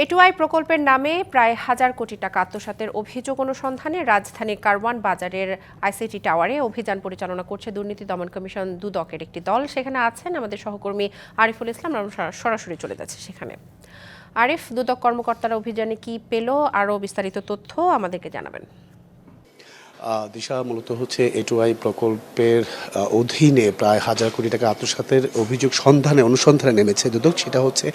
A two I প্রকল্পের নামে প্রায় ১,০০০ কোটি টাকা আত্মসাতের অভিযোগ অনুসন্ধানে রাজধানীর কারওয়ান বাজারের আইসিটি টাওয়ারে অভিযান পরিচালনা করছে দুর্নীতি দমন কমিশন দুদকের একটি দল। সেখানে আছেন আমাদের সহকর্মী আরিফুল ইসলাম। আমরা সরাসরি চলে যাচ্ছি সেখানে। আরিফ, দুদক কর্মকর্তারা অভিযানে কি পেল, আরও বিস্তারিত তথ্য আমাদেরকে জানাবেন। দিশা, মূলত হচ্ছে এটুআই প্রকল্পের অধীনে প্রায় ১,০০০ কোটি টাকা আত্মসাতের অভিযোগ অনুসন্ধানে নেমেছে দুদক। সেটা হচ্ছে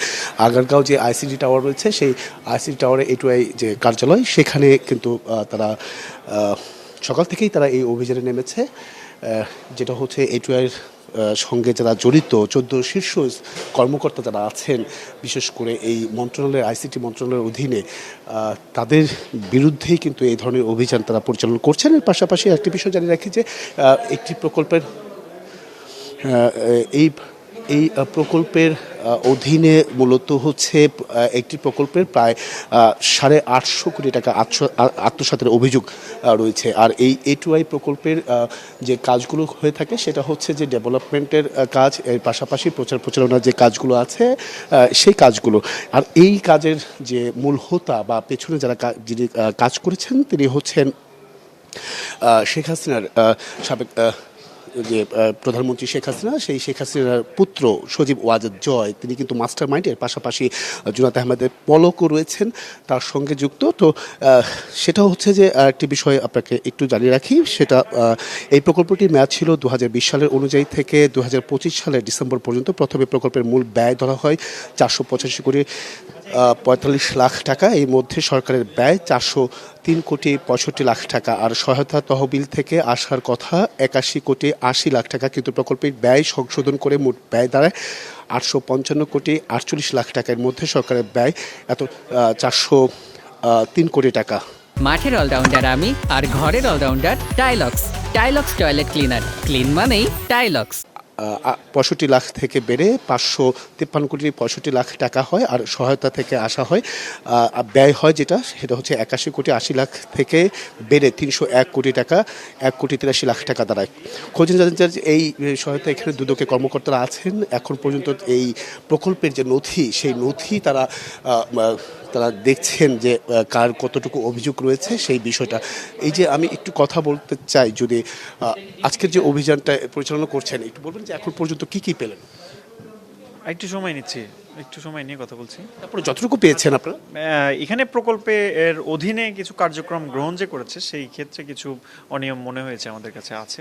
আগারগাঁও যে আইসিটি টাওয়ার রয়েছে, সেই আইসিটি টাওয়ারে এটুআই যে কার্যালয়, সেখানে কিন্তু তারা সকাল থেকেই তারা এই অভিযানে নেমেছে। যেটা হচ্ছে এটুআইয়ের সঙ্গে যারা জড়িত ১৪ শীর্ষ কর্মকর্তা যারা আছেন, বিশেষ করে এই মন্ত্রণালয়ের আইসিটি মন্ত্রণালয়ের অধীনে, তাদের বিরুদ্ধেই কিন্তু এই ধরনের অভিযান তারা পরিচালনা করছেন। এর পাশাপাশি একটি বিষয় জানিয়ে রাখি যে একটি প্রকল্পের এই প্রকল্পের অধীনে মূলত হচ্ছে একটি প্রকল্পের প্রায় ৮৫০ কোটি টাকা আত্মসাতের অভিযোগ রয়েছে। আর এই এটুআই প্রকল্পের যে কাজগুলো হয়ে থাকে, সেটা হচ্ছে যে ডেভেলপমেন্টের কাজ, এর পাশাপাশি প্রচার প্রচারণার যে কাজগুলো আছে সেই কাজগুলো। আর এই কাজের যে মূল হোতা বা পেছনে যারা যিনি কাজ করেছেন, তিনি হচ্ছেন শেখ হাসিনার সাবেক যে প্রধানমন্ত্রী শেখ হাসিনা, সেই শেখ হাসিনার পুত্র সজীব ওয়াজেদ জয়, তিনি কিন্তু মাস্টার মাইন্ড। এর পাশাপাশি জুনায়েদ আহমেদের পলকও রয়েছেন তার সঙ্গে যুক্ত। তো সেটা হচ্ছে যে একটি বিষয় আপনাকে একটু জানিয়ে রাখি, সেটা এই প্রকল্পটির মেয়াদ ছিল ২০২০ সালের অনুযায়ী থেকে ২০২৫ সালের ডিসেম্বর পর্যন্ত। প্রথমে প্রকল্পের মূল ব্যয় ধরা হয় ৪৮৫ কোটি ৪৫ লাখ টাকা। এর মধ্যে সরকারের ব্যয় ৪০৩ কোটি ৬৫ লাখ টাকা, আর সহায়তা তহবিল থেকে আসার কথা ৮১ কোটি ৮০ লাখ টাকা। কিন্তু প্রকল্পের ব্যয় সংশোধন করে মোট ব্যয় দাঁড়ায় ৮৫৫ কোটি ৪৮ লাখ টাকার মধ্যে সরকারের ব্যয় ৪০৩ কোটি টাকা। মাঠের অলরাউন্ডার আমি, আর ঘরের allrounder Tylox. Tylox toilet cleaner, clean মানেই টাইলক্স। ৬৫ লাখ থেকে বেড়ে ৫৫৩ কোটি ৬৫ লাখ টাকা হয়। আর সহায়তা থেকে আসা হয় ব্যয় হয় যেটা, সেটা হচ্ছে ৮১ কোটি ৮০ লাখ থেকে বেড়ে ৩০১ কোটি টাকা ১ কোটি ৮৩ লাখ টাকা দাঁড়ায়। খোঁজেন জানেন যে এই সহায়তা এখানে দুদকের কর্মকর্তারা আছেন। এখন পর্যন্ত এই প্রকল্পের যে নথি, সেই নথি তারা দেখছেন যে কার কতটুকু অভিযোগ রয়েছে সেই বিষয়টা। এই যে আমি একটু কথা বলতে চাই, যদি আজকের যে অভিযানটা পরিচালনা করছেন, একটু বলবেন যে এখন পর্যন্ত কি কি পেলেন? একটু সময় নিচ্ছি, একটু সময় নিয়ে কথা বলছি। তারপরে যতটুকু পেয়েছেন আপনারা এখানে প্রকল্পে এর অধীনে কিছু কার্যক্রম গ্রহণ যে করেছে, সেই ক্ষেত্রে কিছু অনিয়ম মনে হয়েছে আমাদের কাছে আছে,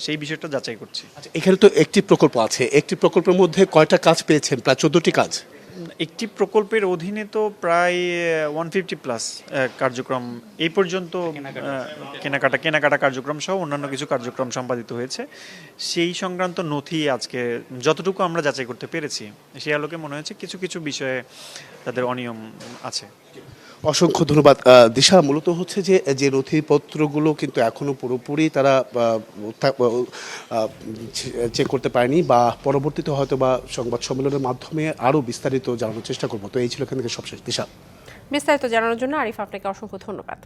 সেই বিষয়টা যাচাই করছি। আচ্ছা, এখানে তো একটি প্রকল্প আছে, একটি প্রকল্পের মধ্যে কয়টা কাজ পেয়েছেন? প্রায় ১৪টি কাজ। একটি প্রকল্পের অধীনে তো প্রায় 150+ কার্যক্রম এই পর্যন্ত, কেনাকাটা কার্যক্রম সহ অন্যান্য কিছু কার্যক্রম সম্পাদিত হয়েছে। সেই সংক্রান্ত নথি আজকে যতটুকু আমরা যাচাই করতে পেরেছি, সেই আলোকে মনে হয়েছে কিছু কিছু বিষয়ে তাদের অনিয়ম আছে। অসংখ্য ধন্যবাদ। দিশা, মূলত হচ্ছে যে নথিপত্রগুলো কিন্তু এখনো পুরোপুরি তারা চেক করতে পারেনি, বা পরবর্তীতে হয়তো বা সংবাদ সম্মেলনের মাধ্যমে আরও বিস্তারিত জানানোর চেষ্টা করবো। তো এই ছিল এখান থেকে সবশেষ। দিশা, বিস্তারিত জানানোর জন্য আরিফ, আপনাকে অসংখ্য ধন্যবাদ।